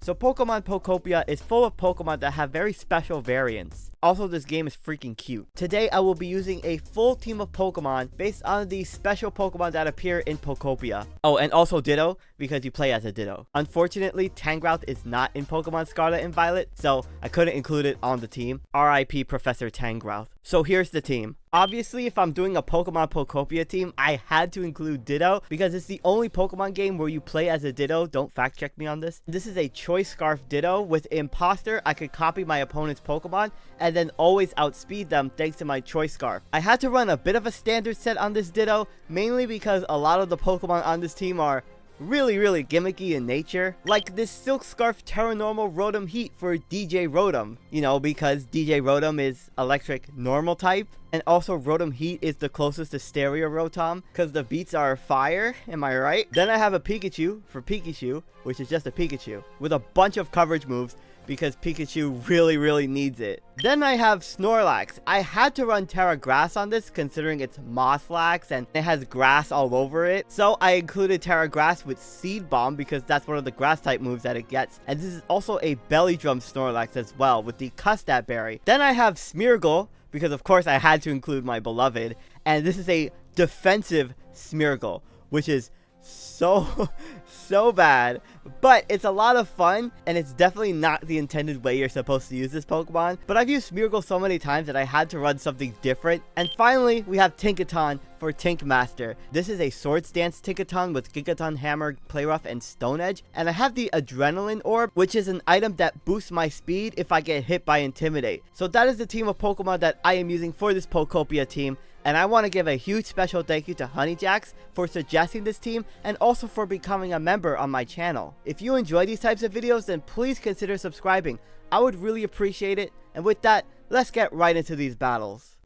So Pokemon Pokopia is full of Pokemon that have very special variants. Also, this game is freaking cute. Today, I will be using a full team of Pokemon based on the special Pokemon that appear in Pokopia. Oh, and also Ditto, because you play as a Ditto. Unfortunately, Tangrowth is not in Pokemon Scarlet and Violet, so I couldn't include it on the team. RIP Professor Tangrowth. So here's the team. Obviously, if I'm doing a Pokemon Pokopia team, I had to include Ditto because it's the only Pokemon game where you play as a Ditto. Don't fact check me on this. This is a Choice Scarf Ditto. With Imposter, I could copy my opponent's Pokemon and then always outspeed them thanks to my Choice Scarf. I had to run a bit of a standard set on this Ditto, mainly because a lot of the Pokemon on this team are really gimmicky in nature. Like this Silk Scarf Terranormal Rotom Heat for DJ Rotom. You know, because DJ Rotom is electric normal type. And also Rotom Heat is the closest to Stereo Rotom because the beats are fire, am I right? Then I have a Pikachu for Pikachu, which is just a Pikachu, with a bunch of coverage moves because Pikachu really needs it. Then I have Snorlax. I had to run Terra Grass on this considering it's Mosslax and it has grass all over it. So I included Terra Grass with Seed Bomb because that's one of the grass type moves that it gets. And this is also a Belly Drum Snorlax as well with the Custap Berry. Then I have Smeargle because of course I had to include my beloved. And this is a defensive Smeargle, which is so bad, but it's a lot of fun and it's definitely not the intended way you're supposed to use this Pokemon. But I've used Smeargle so many times that I had to run something different. And finally, we have Tinkaton for Tink Master. This is a Swords Dance Tinkaton with Gigaton Hammer, Play Rough, and Stone Edge. And I have the Adrenaline Orb, which is an item that boosts my speed if I get hit by Intimidate. So that is the team of Pokemon that I am using for this Pokopia team. And I want to give a huge special thank you to Honeyjax for suggesting this team and also for becoming a member on my channel. If you enjoy these types of videos, then please consider subscribing. I would really appreciate it. And with that, let's get right into these battles.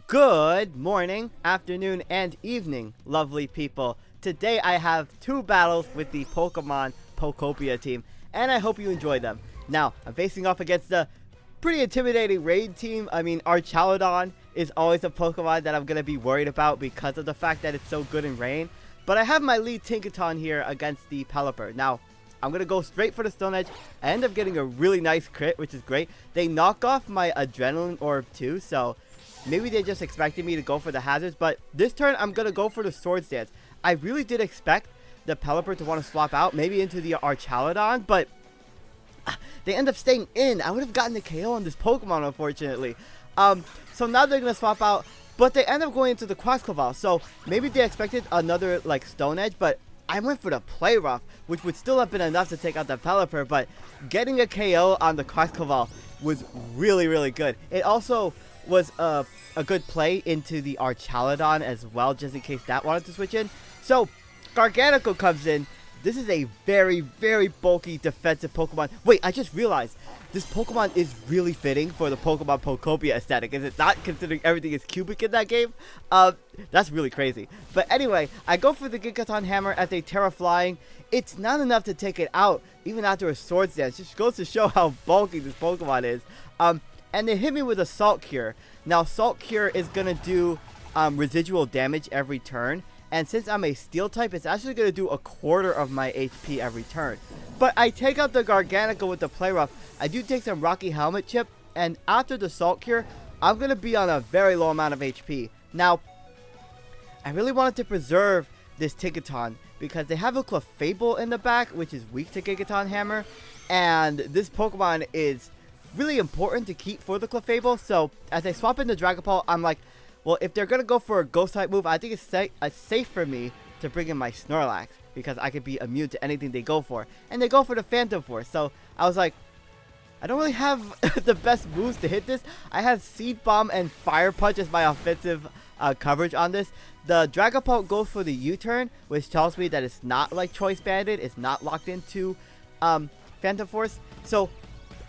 Good morning, afternoon, and evening, lovely people. Today I have two battles with the Pokemon Pokopia team, and I hope you enjoy them. Now, I'm facing off against the pretty intimidating raid team. I mean, Archaludon is always a Pokemon that I'm going to be worried about because of the fact that it's so good in rain. But I have my lead Tinkaton here against the Pelipper. Now, I'm going to go straight for the Stone Edge. I end up getting a really nice crit, which is great. They knock off my Adrenaline Orb too, so maybe they just expected me to go for the hazards. But this turn, I'm going to go for the Swords Dance. I really did expect the Pelipper to want to swap out, maybe into the Archaludon, but they end up staying in. I would have gotten the KO on this Pokemon, unfortunately. So now they're going to swap out, but they end up going into the Quaxclaval. So maybe they expected another, like, Stone Edge, but I went for the Play Rough, which would still have been enough to take out the Pelipper, but getting a KO on the Quaxclaval was really good. It also was a good play into the Archaludon as well, just in case that wanted to switch in. So Garganacl comes in. This is a very bulky defensive Pokemon. Wait, I just realized this Pokemon is really fitting for the Pokemon Pokopia aesthetic, is it not, considering everything is cubic in that game? That's really crazy. But anyway, I go for the Gigaton Hammer as a Terra Flying. It's not enough to take it out, even after a Swords Dance. Just goes to show how bulky this Pokemon is. And they hit me with a Salt Cure. Now, Salt Cure is going to do residual damage every turn. And since I'm a Steel type, it's actually going to do a quarter of my HP every turn. But I take out the Garganacl with the Play Rough. I do take some Rocky Helmet Chip. And after the Salt Cure, I'm going to be on a very low amount of HP. Now, I really wanted to preserve this Tinkaton because they have a Clefable in the back, which is weak to Gigaton Hammer. And this Pokemon is really important to keep for the Clefable. So as I swap in the Dragapult, I'm like, well, if they're going to go for a Ghost type move, I think it's safe for me to bring in my Snorlax because I could be immune to anything they go for. And they go for the Phantom Force. So I was like, I don't really have the best moves to hit this. I have Seed Bomb and Fire Punch as my offensive coverage on this. The Dragapult goes for the U-turn, which tells me that it's not like Choice Banded. It's not locked into Phantom Force. So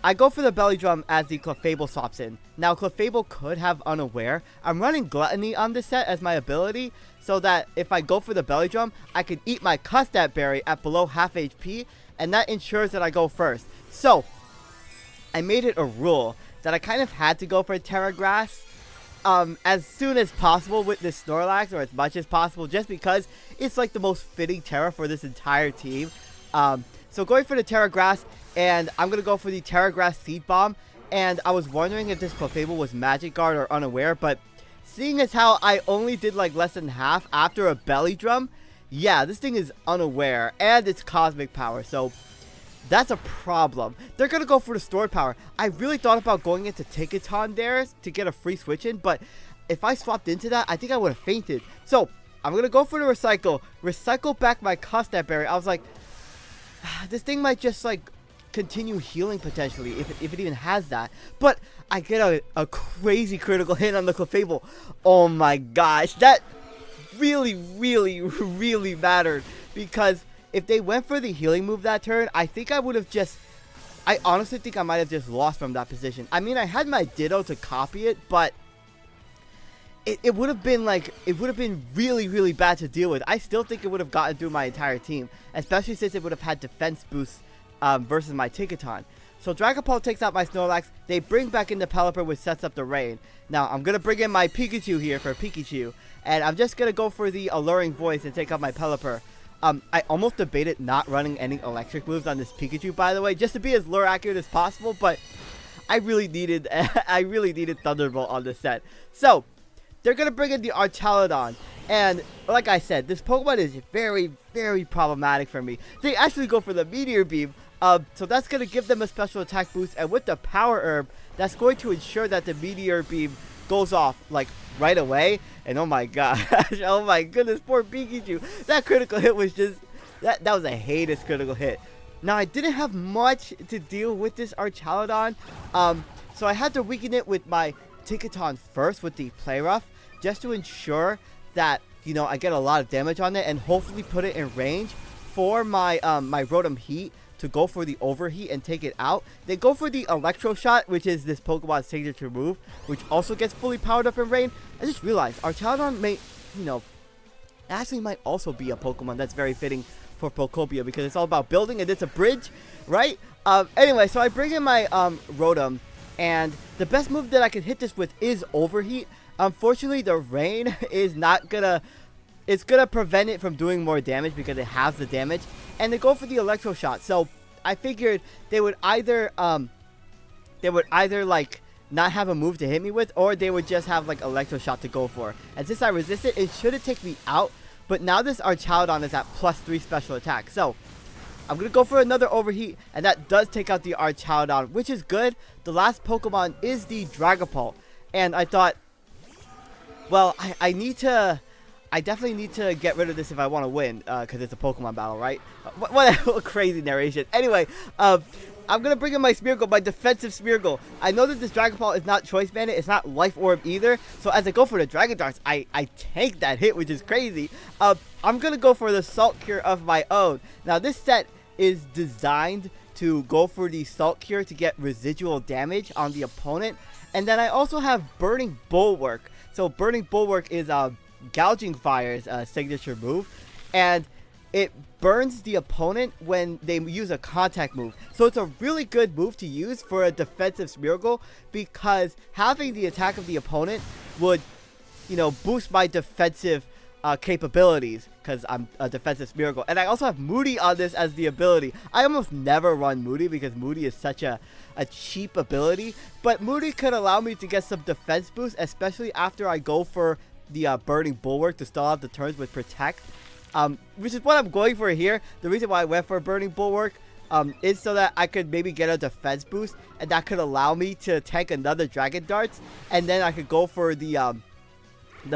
I go for the Belly Drum as the Clefable swaps in. Now, Clefable could have Unaware. I'm running Gluttony on this set as my ability, so that if I go for the Belly Drum, I can eat my Custap Berry at below half HP, and that ensures that I go first. So, I made it a rule that I kind of had to go for Terra Grass as soon as possible with this Snorlax, or as much as possible, just because it's like the most fitting Terra for this entire team. So going for the Terra Grass, and I'm going to go for the Terra Grass Seed Bomb. And I was wondering if this Clefable was Magic Guard or Unaware, but seeing as how I only did like less than half after a Belly Drum, yeah, this thing is Unaware, and it's Cosmic Power, so that's a problem. They're going to go for the Stored Power. I really thought about going into Ticketon there to get a free switch in, but if I swapped into that, I think I would have fainted. So I'm going to go for the Recycle back my Custap Berry. I was like, this thing might just like continue healing potentially if it even has that, but I get a crazy critical hit on the Clefable. Oh my gosh, that really mattered, because if they went for the healing move that turn, I think I would have just, I honestly think I might have just lost from that position. I mean, I had my Ditto to copy it, but it would have been like, it would have been really bad to deal with. I still think it would have gotten through my entire team, especially since it would have had defense boosts versus my Ticketon. So Dragapult takes out my Snorlax. They bring back in the Pelipper, which sets up the rain. Now I'm gonna bring in my Pikachu here for Pikachu, and I'm just gonna go for the Alluring Voice and take out my Pelipper. I almost debated not running any electric moves on this Pikachu, by the way, just to be as lure accurate as possible, but I really needed Thunderbolt on this set. So they're gonna bring in the Archaludon, and like I said, this Pokemon is very problematic for me. They actually go for the Meteor Beam. So that's going to give them a special attack boost, and with the Power Herb, that's going to ensure that the Meteor Beam goes off, like, right away. And oh my gosh, oh my goodness, poor Pikachu. That critical hit was just, that was a heinous critical hit. Now, I didn't have much to deal with this Archaludon, so I had to weaken it with my Ticketon first with the Play Rough, just to ensure that, you know, I get a lot of damage on it, and hopefully put it in range for my, my Rotom Heat to go for the Overheat and take it out. They go for the Electro Shot, which is this Pokemon's signature move, which also gets fully powered up in rain. I just realized Archaludon may, you know, actually might also be a Pokemon that's very fitting for Pokopia, because it's all about building and it's a bridge, right? Anyway, so I bring in my Rotom, and the best move that I can hit this with is Overheat. Unfortunately, the rain is not gonna, it's gonna prevent it from doing more damage because it has the damage, and they go for the Electro Shot. So I figured they would either like not have a move to hit me with, or they would just have like Electro Shot to go for. And since I resist it, it shouldn't take me out. But now this Archaludon is at +3 special attack, so I'm gonna go for another Overheat, and that does take out the Archaludon, which is good. The last Pokemon is the Dragapult, and I thought, well, I definitely need to get rid of this if I want to win, because it's a Pokemon battle, right? What a crazy narration. Anyway, I'm going to bring in my Smeargle, my defensive Smeargle. I know that this Dragapult is not Choice Bandit, it's not Life Orb either, so as I go for the Dragon Darts, I tank that hit, which is crazy. I'm going to go for the Salt Cure of my own. Now, this set is designed to go for the Salt Cure to get residual damage on the opponent, and then I also have Burning Bulwark. So Burning Bulwark is Gouging Fire's signature move, and it burns the opponent when they use a contact move. So it's a really good move to use for a defensive Smeargle, because having the attack of the opponent would, you know, boost my defensive capabilities, because I'm a defensive Smeargle. And I also have Moody on this as the ability. I almost never run Moody because Moody is such a cheap ability, but Moody could allow me to get some defense boost, especially after I go for the Burning Bulwark to stall out the turns with Protect, which is what I'm going for here. The reason why I went for Burning Bulwark is so that I could maybe get a defense boost, and that could allow me to tank another Dragon Darts, and then I could go for the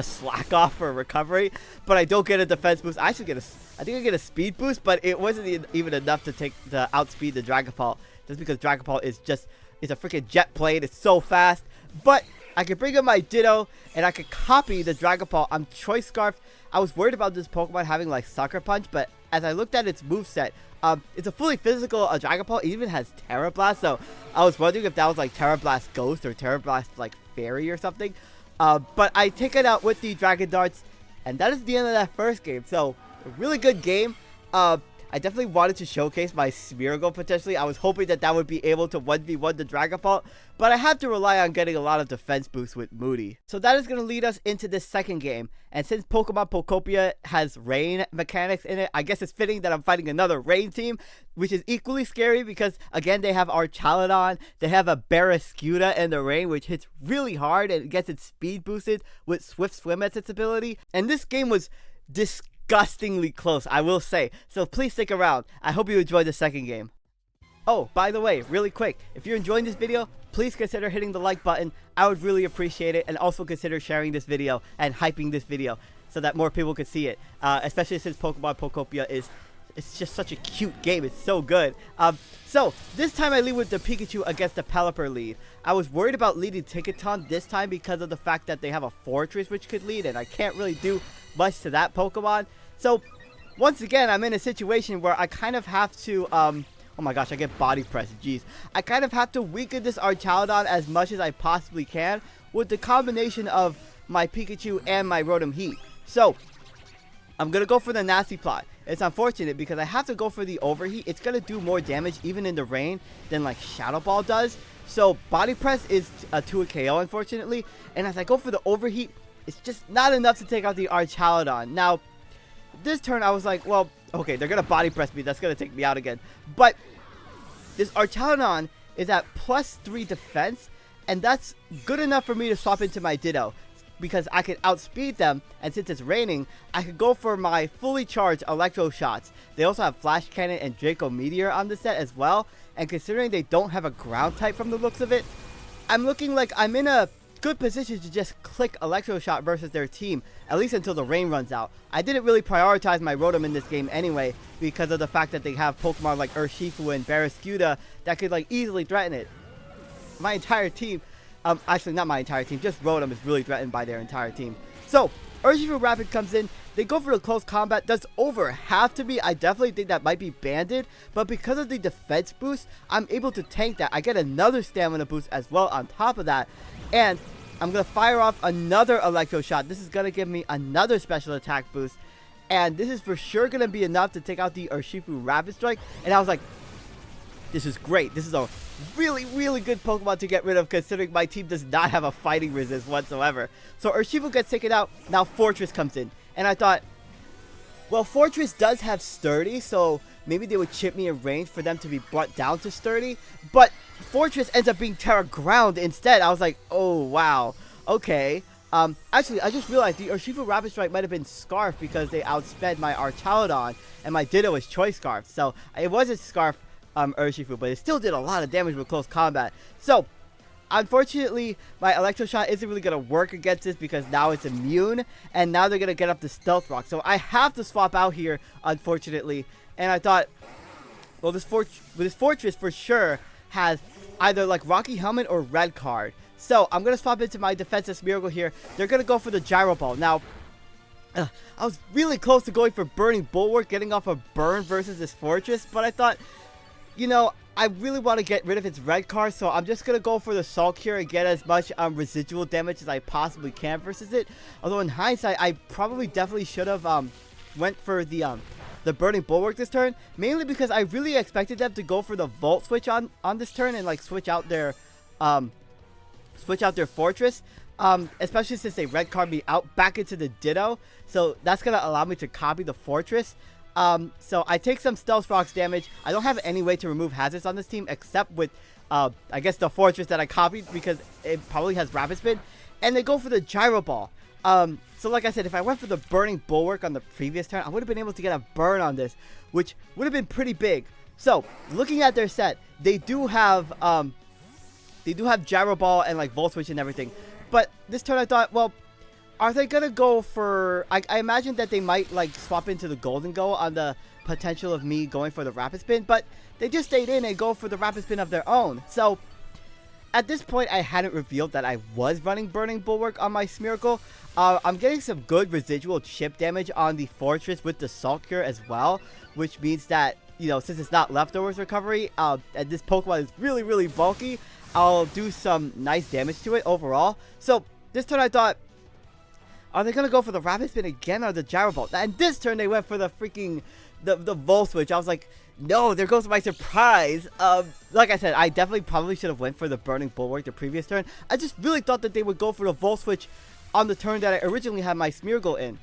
Slack Off for recovery, but I don't get a defense boost. I think I get a speed boost, but it wasn't even enough to outspeed the Dragapult, just because Dragapult is a freaking jet plane. It's so fast. But I could bring in my Ditto, and I could copy the Dragapult. I'm Choice Scarf. I was worried about this Pokemon having like Sucker Punch, but as I looked at its moveset, it's a fully physical Dragapult. It even has Terra Blast, so I was wondering if that was like Terra Blast Ghost or Terra Blast like Fairy or something. But I take it out with the Dragon Darts, and that is the end of that first game. So a really good game. I definitely wanted to showcase my Smeargle potentially. I was hoping that that would be able to 1v1 the Dragapult, but I had to rely on getting a lot of defense boosts with Moody. So that is going to lead us into this second game, and since Pokemon Pokopia has rain mechanics in it, I guess it's fitting that I'm fighting another rain team, which is equally scary because, again, they have Archaladon, they have a Barraskewda in the rain, which hits really hard and gets its speed boosted with Swift Swim as its ability, and this game was disgustingly close, I will say, so please stick around. I hope you enjoyed the second game. Oh, by the way, really quick, if you're enjoying this video, please consider hitting the like button. I would really appreciate it, and also consider sharing this video and hyping this video so that more people could see it, especially since Pokemon Pokopia it's just such a cute game. It's so good. So this time I lead with the Pikachu against the Pelipper lead. I was worried about leading Tinkaton this time because of the fact that they have a Fortress which could lead, and I can't really do much to that Pokemon. So once again, I'm in a situation where I kind of have to oh my gosh, I get body press, jeez. I kind of have to weaken this Archaladon as much as I possibly can with the combination of my Pikachu and my Rotom Heat. So I'm gonna go for the Nasty Plot. It's unfortunate because I have to go for the Overheat. It's gonna do more damage even in the rain than like Shadow Ball does. So Body Press is to a KO, unfortunately. And as I go for the Overheat, it's just not enough to take out the Archaladon. Now, this turn I was like, well, okay, they're gonna Body Press me. That's gonna take me out again. But this Archaladon is at +3 defense, and that's good enough for me to swap into my Ditto, because I can outspeed them, and since it's raining, I could go for my fully charged Electro Shots. They also have Flash Cannon and Draco Meteor on the set as well, and considering they don't have a ground type from the looks of it, I'm looking like I'm in a good position to just click Electro Shot versus their team, at least until the rain runs out. I didn't really prioritize my Rotom in this game anyway, because of the fact that they have Pokemon like Urshifu and Barraskewda that could like easily threaten it. My entire team, actually not my entire team, just Rotom is really threatened by their entire team. So Urshifu Rapid comes in, they go for the close combat, does over half to me. I definitely think that might be banded, but because of the defense boost, I'm able to tank that. I get another stamina boost as well on top of that, and I'm going to fire off another Electro Shot. This is going to give me another special attack boost, and this is for sure going to be enough to take out the Urshifu Rapid Strike, and I was like, this is great. This is a really, really good Pokemon to get rid of, considering my team does not have a fighting resist whatsoever. So Urshifu gets taken out. Now Fortress comes in. And I thought, well, Fortress does have Sturdy, so maybe they would chip me in range for them to be brought down to Sturdy. But Fortress ends up being Terra Ground instead. I was like, oh, wow. Okay. Actually, I just realized the Urshifu Rapid Strike might have been Scarf because they outsped my Archaladon, and my Ditto was Choice Scarf. So it wasn't Scarf Urshifu, but it still did a lot of damage with close combat. So unfortunately, my Electro Shot isn't really going to work against this because now it's immune, and now they're going to get up the Stealth Rock. So I have to swap out here, unfortunately. And I thought, well, this Fortress for sure has either like Rocky Helmet or Red Card. So I'm going to swap into my defensive Smeargle here. They're going to go for the Gyro Ball. Now, I was really close to going for Burning Bulwark, getting off a burn versus this Fortress, but I thought, you know, I really want to get rid of its red card, so I'm just going to go for the Salt Cure and get as much residual damage as I possibly can versus it. Although in hindsight, I probably definitely should have went for the Burning Bulwark this turn, mainly because I really expected them to go for the Volt Switch on this turn and like switch out their Fortress. Especially since they red card me out back into the Ditto, so that's going to allow me to copy the Fortress. So I take some Stealth Rocks damage. I don't have any way to remove hazards on this team except with, I guess the Fortress that I copied because it probably has Rapid Spin. And they go for the Gyro Ball. So like I said, if I went for the Burning Bulwark on the previous turn, I would have been able to get a burn on this, which would have been pretty big. So looking at their set, they do have Gyro Ball and like Volt Switch and everything. But this turn I thought, well, are they going to go for... I imagine that they might, like, swap into the Golden Go on the potential of me going for the Rapid Spin, but they just stayed in and go for the Rapid Spin of their own. So, at this point, I hadn't revealed that I was running Burning Bulwark on my Smeargle. I'm getting some good residual chip damage on the Fortress with the Salt Cure as well, which means that, you know, since it's not Leftovers Recovery, and this Pokemon is really, really bulky, I'll do some nice damage to it overall. So, this turn I thought, are they going to go for the Rapid Spin again or the Gyro Ball? And this turn they went for the freaking the Volt Switch. I was like, no, there goes my surprise. Like I said, I definitely probably should have went for the Burning Bulwark the previous turn. I just really thought that they would go for the Volt Switch on the turn that I originally had my Smeargle in.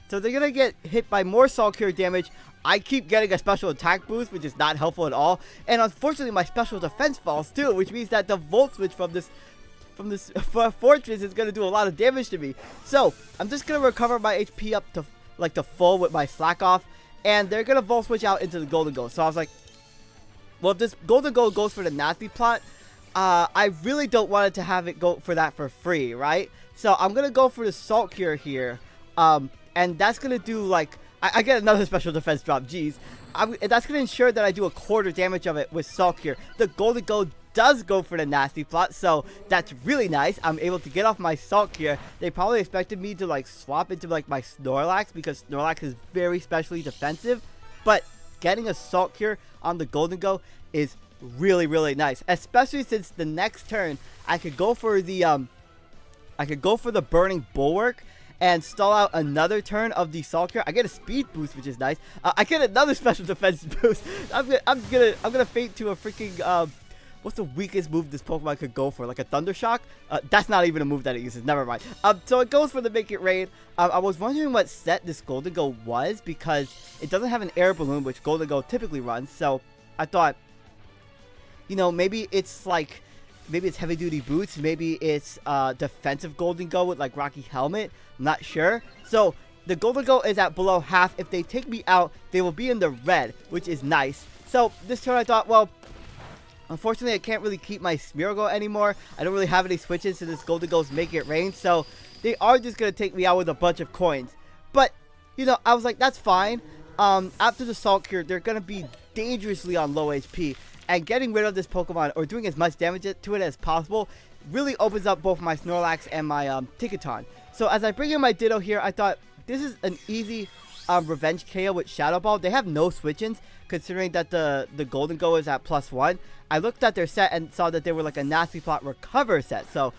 So they're gonna get hit by more Salt Cure damage. I keep getting a special attack boost, which is not helpful at all. And unfortunately, my special defense falls too, which means that the Volt Switch from this fortress is gonna do a lot of damage to me. So I'm just gonna recover my HP up to like the full with my Slack Off, and they're gonna Volt Switch out into the Golden Gold. So I was like, well, if this Golden Gold goes for the Nasty Plot, I really don't want it to have it go for that for free, right? So I'm gonna go for the Salt Cure here, and that's gonna do like I get another special defense drop. Jeez, that's gonna ensure that I do a quarter damage of it with Salt Cure. The Golden Gold does go for the Nasty Plot, so that's really nice. I'm able to get off my Salt Cure. They probably expected me to like swap into like my Snorlax because Snorlax is very specially defensive, but getting a Salt Cure on the Golden Go is really nice, especially since the next turn I could go for the Burning Bulwark and stall out another turn of the Salt Cure. I get a speed boost, which is nice. I get another special defense boost. I'm gonna faint to a freaking what's the weakest move this Pokemon could go for? Like a Thunder Shock? That's not even a move that it uses. Never mind. So it goes for the Make It Rain. I was wondering what set this Golden Go was because it doesn't have an Air Balloon, which Golden Go typically runs. So I thought, you know, maybe it's Heavy Duty Boots. Maybe it's defensive Golden Go with like Rocky Helmet. I'm not sure. So the Golden Go is at below half. If they take me out, they will be in the red, which is nice. So this turn I thought, well, unfortunately I can't really keep my Smeargle anymore. I don't really have any switches to this Golden Go's Make It Rain. So they are just going to take me out with a bunch of coins. But, you know, I was like, that's fine. After the Salt Cure, they're going to be dangerously on low HP. And getting rid of this Pokemon, or doing as much damage to it as possible, really opens up both my Snorlax and my Ticketon. So as I bring in my Ditto here, I thought this is an easy revenge KO with Shadow Ball. They have no switch-ins, considering that the Golden Go is at +1. I looked at their set and saw that they were like a Nasty Plot Recover set. So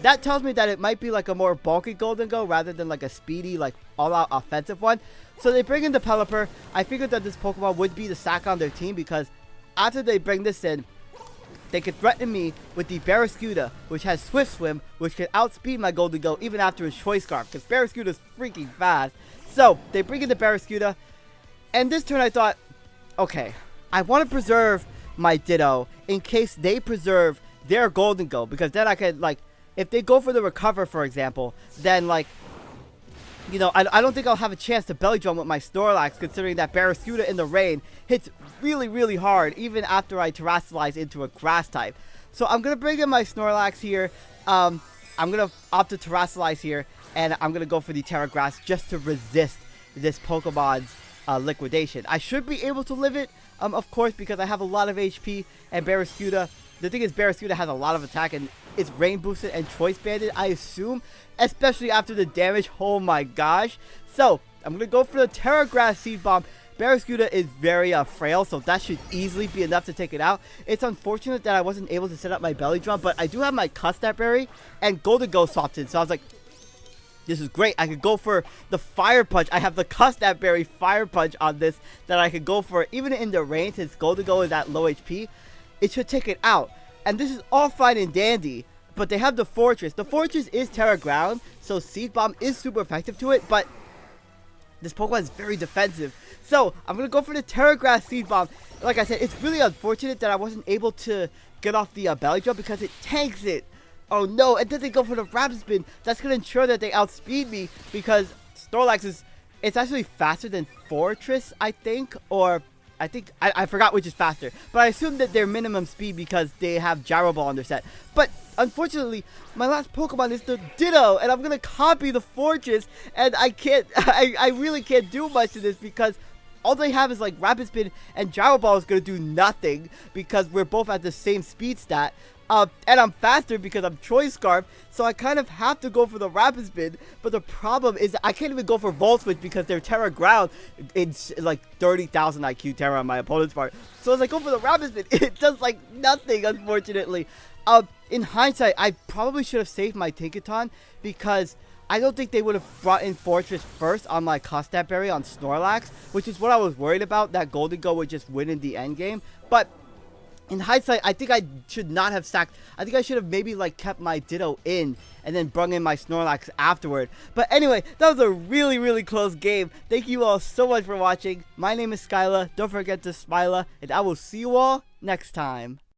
that tells me that it might be like a more bulky Golden Go rather than like a speedy, like all-out offensive one. So they bring in the Pelipper. I figured that this Pokemon would be the sack on their team because after they bring this in, they could threaten me with the Barraskewda, which has Swift Swim, which could outspeed my Golden Go even after his Choice Scarf, because Barraskewda is freaking fast. So they bring in the Barraskewda, and this turn I thought, okay, I want to preserve my Ditto in case they preserve their Golden Go, because then I could, like, if they go for the Recover, for example, then, like, you know, I don't think I'll have a chance to Belly Drum with my Snorlax, considering that Barraskewda in the rain hits really hard, even after I Terrasilize into a Grass type. So I'm going to bring in my Snorlax here. I'm going to opt to Terrasilize here, and I'm going to go for the Terra Grass just to resist this Pokemon's liquidation. I should be able to live it, of course, because I have a lot of HP, and Barraskewda, the thing is Barraskewda has a lot of attack, and it's Rain Boosted and Choice Banded, I assume, especially after the damage. Oh my gosh. So I'm going to go for the Terra Grass Seed Bomb. Barraskewda is very frail, so that should easily be enough to take it out. It's unfortunate that I wasn't able to set up my Belly Drum, but I do have my Custap Berry, and Golden Go swapped in, so I was like, this is great. I could go for the Fire Punch. I have the Custap Berry Fire Punch on this that I could go for even in the rain, since Golden Go is at low HP. It should take it out. And this is all fine and dandy, but they have the Fortress. The Fortress is Terra Ground, so Seed Bomb is super effective to it, but this Pokemon is very defensive. So I'm going to go for the Terra Grass Seed Bomb. Like I said, it's really unfortunate that I wasn't able to get off the Belly Drum because it tanks it. Oh no, and then they go for the Rapid Spin. That's going to ensure that they outspeed me because Snorlax is, it's actually faster than Fortress, I think, or I forgot which is faster, but I assume that they're minimum speed because they have Gyro Ball on their set. But unfortunately, my last Pokemon is the Ditto, and I'm gonna copy the Fortress, and I can't, I really can't do much to this because all they have is like Rapid Spin, and Gyro Ball is gonna do nothing because we're both at the same speed stat. And I'm faster because I'm Choice Scarf, so I kind of have to go for the Rapid Spin, but the problem is I can't even go for Volt Switch because they're Terra Ground. It's like 30,000 IQ Terra on my opponent's part. So as I go for the Rapid Spin, it does like nothing, unfortunately. In hindsight, I probably should have saved my Tinkaton because I don't think they would have brought in Fortress first on my Costat Berry on Snorlax, which is what I was worried about, that Golden Go would just win in the end game. But in hindsight, I think I should not have sacked. I think I should have maybe like kept my Ditto in and then brung in my Snorlax afterward. But anyway, that was a really close game. Thank you all so much for watching. My name is SkyLaaa. Don't forget to smile, and I will see you all next time.